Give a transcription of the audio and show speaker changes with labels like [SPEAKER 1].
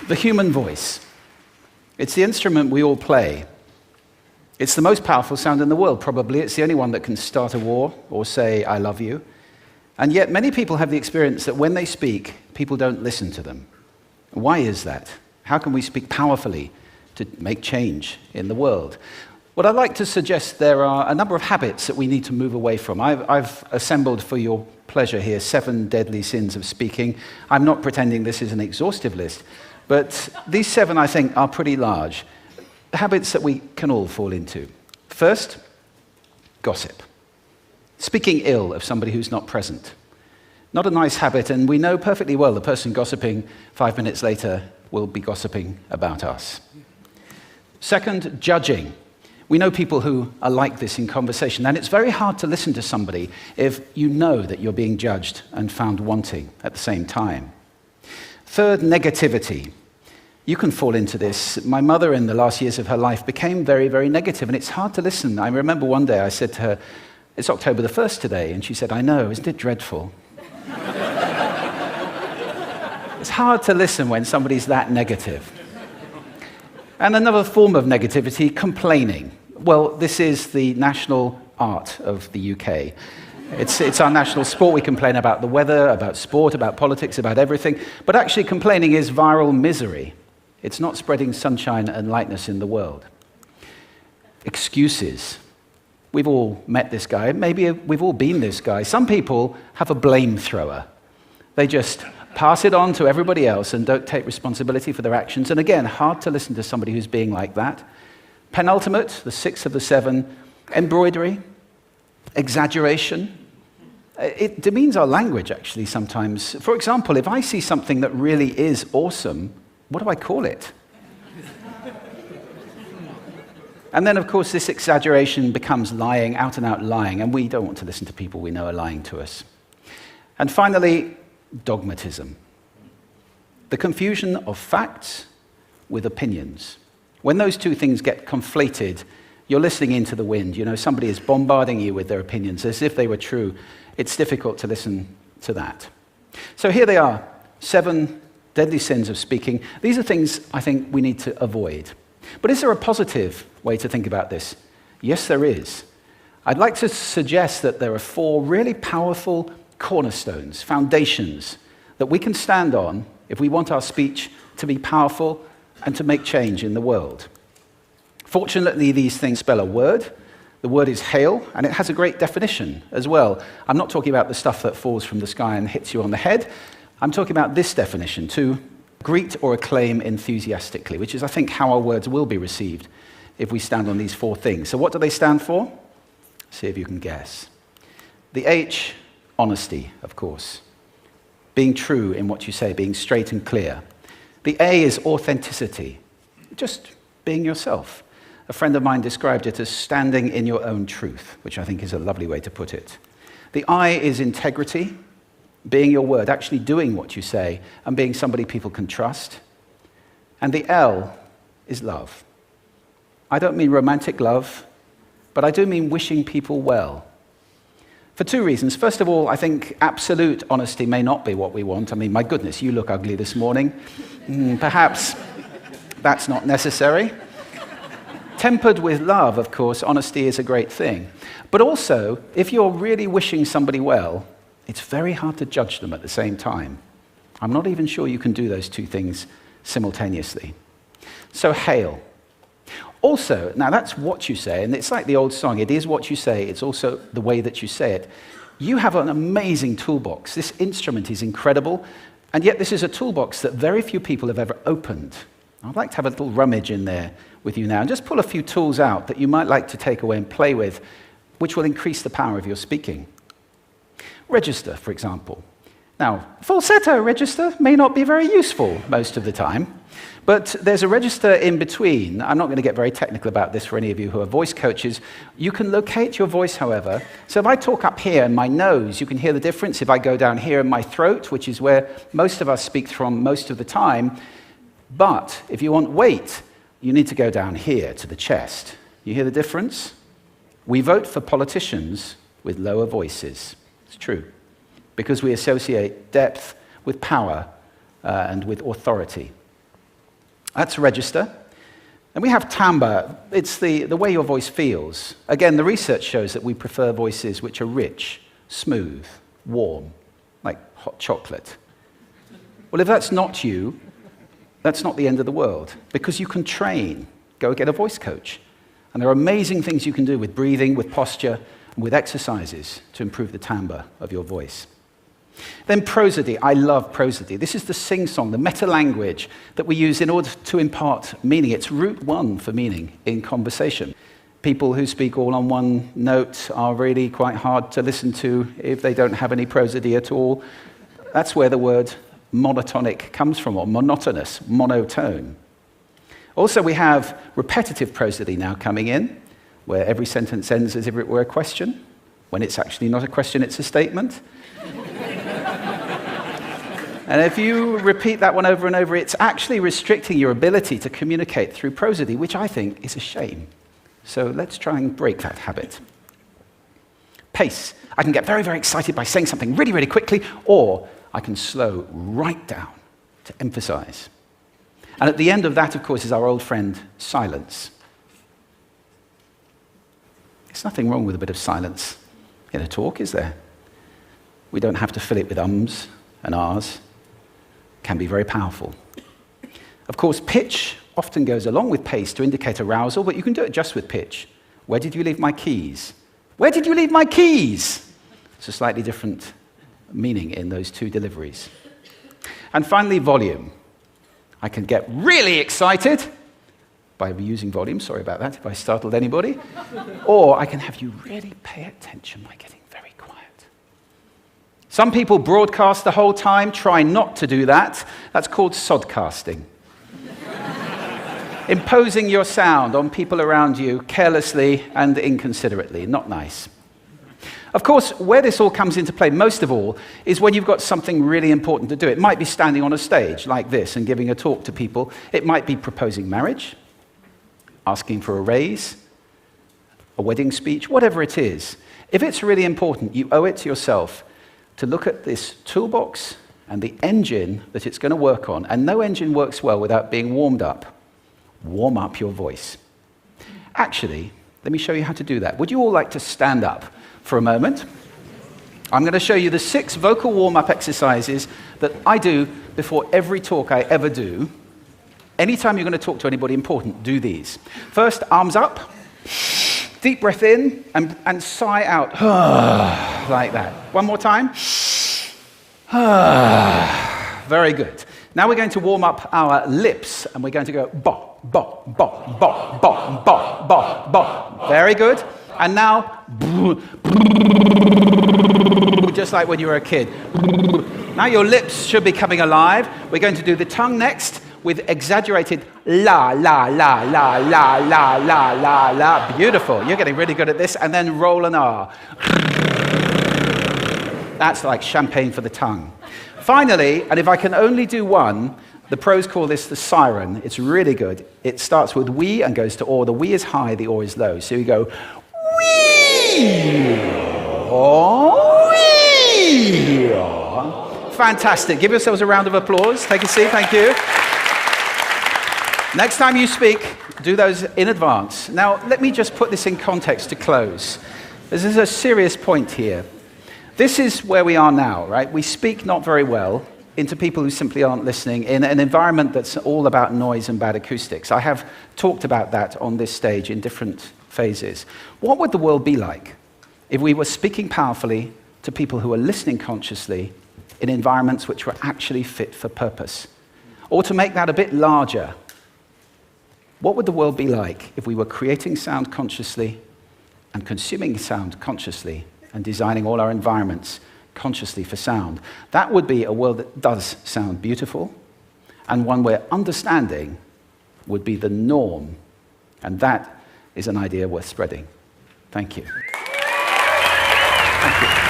[SPEAKER 1] The human voice. It's the instrument we all play. It's the most powerful sound in the world, probably. It's the only one that can start a war or say, I love you. And yet many people have the experience that when they speak, people don't listen to them. Why is that? How can we speak powerfully to make change in the world? Well, I'd like to suggest there are a number of habits that we need to move away from. I've assembled for your pleasure here 7 deadly sins of speaking. I'm not pretending this is an exhaustive list, but these 7, I think, are pretty large. Habits that we can all fall into. First, gossip. Speaking ill of somebody who's not present. Not a nice habit, and we know perfectly well the person gossiping 5 minutes later will be gossiping about us. Second, judging. We know people who are like this in conversation, and it's very hard to listen to somebody if you know that you're being judged and found wanting at the same time. Third, negativity. You can fall into this. My mother, in the last years of her life, became very, very negative, and it's hard to listen. I remember one day I said to her, it's October the 1st today, and she said, I know, isn't it dreadful? It's hard to listen when somebody's that negative. And another form of negativity, complaining. Well, this is the national art of the UK. It's our national sport. We complain about the weather, about sport, about politics, about everything. But actually, complaining is viral misery. It's not spreading sunshine and lightness in the world. Excuses. We've all met this guy. Maybe we've all been this guy. Some people have a blame thrower. They just pass it on to everybody else and don't take responsibility for their actions. And again, hard to listen to somebody who's being like that. Penultimate, the 6th of the 7, embroidery, exaggeration. It demeans our language, actually, sometimes. For example, if I see something that really is awesome, what do I call it? And then, of course, this exaggeration becomes lying, out and out lying, and we don't want to listen to people we know are lying to us. And finally, dogmatism. The confusion of facts with opinions. When those two things get conflated, you're listening into the wind. You know, somebody is bombarding you with their opinions as if they were true. It's difficult to listen to that. So here they are, 7 deadly sins of speaking. These are things I think we need to avoid. But is there a positive way to think about this? Yes, there is. I'd like to suggest that there are 4 really powerful cornerstones, foundations, that we can stand on if we want our speech to be powerful and to make change in the world. Fortunately, these things spell a word. The word is hail, and it has a great definition as well. I'm not talking about the stuff that falls from the sky and hits you on the head. I'm talking about this definition, to greet or acclaim enthusiastically, which is, I think, how our words will be received if we stand on these 4 things. So what do they stand for? See if you can guess. The H, honesty, of course. Being true in what you say, being straight and clear. The A is authenticity, just being yourself. A friend of mine described it as standing in your own truth, which I think is a lovely way to put it. The I is integrity, being your word, actually doing what you say, and being somebody people can trust. And the L is love. I don't mean romantic love, but I do mean wishing people well. For 2 reasons. First of all, I think absolute honesty may not be what we want. I mean, my goodness, you look ugly this morning. Perhaps that's not necessary. Tempered with love, of course, honesty is a great thing. But also, if you're really wishing somebody well, it's very hard to judge them at the same time. I'm not even sure you can do those 2 things simultaneously. So, hail. Also, now that's what you say, and it's like the old song, it is what you say, it's also the way that you say it. You have an amazing toolbox. This instrument is incredible, and yet this is a toolbox that very few people have ever opened. I'd like to have a little rummage in there with you now, and just pull a few tools out that you might like to take away and play with, which will increase the power of your speaking. Register, for example. Now, falsetto register may not be very useful most of the time, but there's a register in between. I'm not going to get very technical about this for any of you who are voice coaches. You can locate your voice, however. So if I talk up here in my nose, you can hear the difference. If I go down here in my throat, which is where most of us speak from most of the time, but if you want weight, you need to go down here to the chest. You hear the difference? We vote for politicians with lower voices. It's true, because we associate depth with power and with authority. That's register. And we have timbre. It's the way your voice feels. Again, the research shows that we prefer voices which are rich, smooth, warm, like hot chocolate. Well, if that's not you, that's not the end of the world, because you can train. Go get a voice coach. And there are amazing things you can do with breathing, with posture, and with exercises to improve the timbre of your voice. Then prosody. I love prosody. This is the sing-song, the meta-language that we use in order to impart meaning. It's route one for meaning in conversation. People who speak all on one note are really quite hard to listen to if they don't have any prosody at all. That's where the word monotonic comes from, or monotonous, monotone. Also, we have repetitive prosody now coming in, where every sentence ends as if it were a question, when it's actually not a question, it's a statement. And if you repeat that one over and over, it's actually restricting your ability to communicate through prosody, which I think is a shame. So let's try and break that habit. Pace. I can get very, very excited by saying something really, really quickly, or I can slow right down to emphasize. And at the end of that, of course, is our old friend, silence. There's nothing wrong with a bit of silence in a talk, is there? We don't have to fill it with ums and ahs. It can be very powerful. Of course, pitch often goes along with pace to indicate arousal, but you can do it just with pitch. Where did you leave my keys? Where did you leave my keys? It's a slightly different meaning in those two deliveries. And finally, volume. I can get really excited by using volume, sorry about that if I startled anybody, or I can have you really pay attention by getting very quiet. Some people broadcast the whole time. Try not to do that. That's called sodcasting. Imposing your sound on people around you carelessly and inconsiderately. Not nice. Of course, where this all comes into play most of all is when you've got something really important to do. It might be standing on a stage like this and giving a talk to people. It might be proposing marriage, asking for a raise, a wedding speech, whatever it is. If it's really important, you owe it to yourself to look at this toolbox and the engine that it's going to work on. And no engine works well without being warmed up. Warm up your voice. Actually, let me show you how to do that. Would you all like to stand up for a moment? I'm going to show you the 6 vocal warm-up exercises that I do before every talk I ever do. Anytime you're going to talk to anybody important, do these. First, arms up, deep breath in, and sigh out, like that. One more time. Very good. Now we're going to warm up our lips, and we're going to go bop, bop, bop, bop, bop, bop, bop, bop. Very good. And now, just like when you were a kid. Now your lips should be coming alive. We're going to do the tongue next with exaggerated la, la, la, la, la, la, la, la, la. Beautiful. You're getting really good at this. And then roll an R. That's like champagne for the tongue. Finally, and if I can only do one, the pros call this the siren. It's really good. It starts with we and goes to or. The we is high, the or is low. So you go wee, or, wee. Fantastic. Give yourselves a round of applause. Take a seat. Thank you. Next time you speak, do those in advance. Now, let me just put this in context to close. This is a serious point here. This is where we are now, right? We speak not very well into people who simply aren't listening in an environment that's all about noise and bad acoustics. I have talked about that on this stage in different phases. What would the world be like if we were speaking powerfully to people who are listening consciously in environments which were actually fit for purpose? Or to make that a bit larger, what would the world be like if we were creating sound consciously and consuming sound consciously and designing all our environments consciously for sound? That would be a world that does sound beautiful, and one where understanding would be the norm. And that is an idea worth spreading. Thank you. Thank you.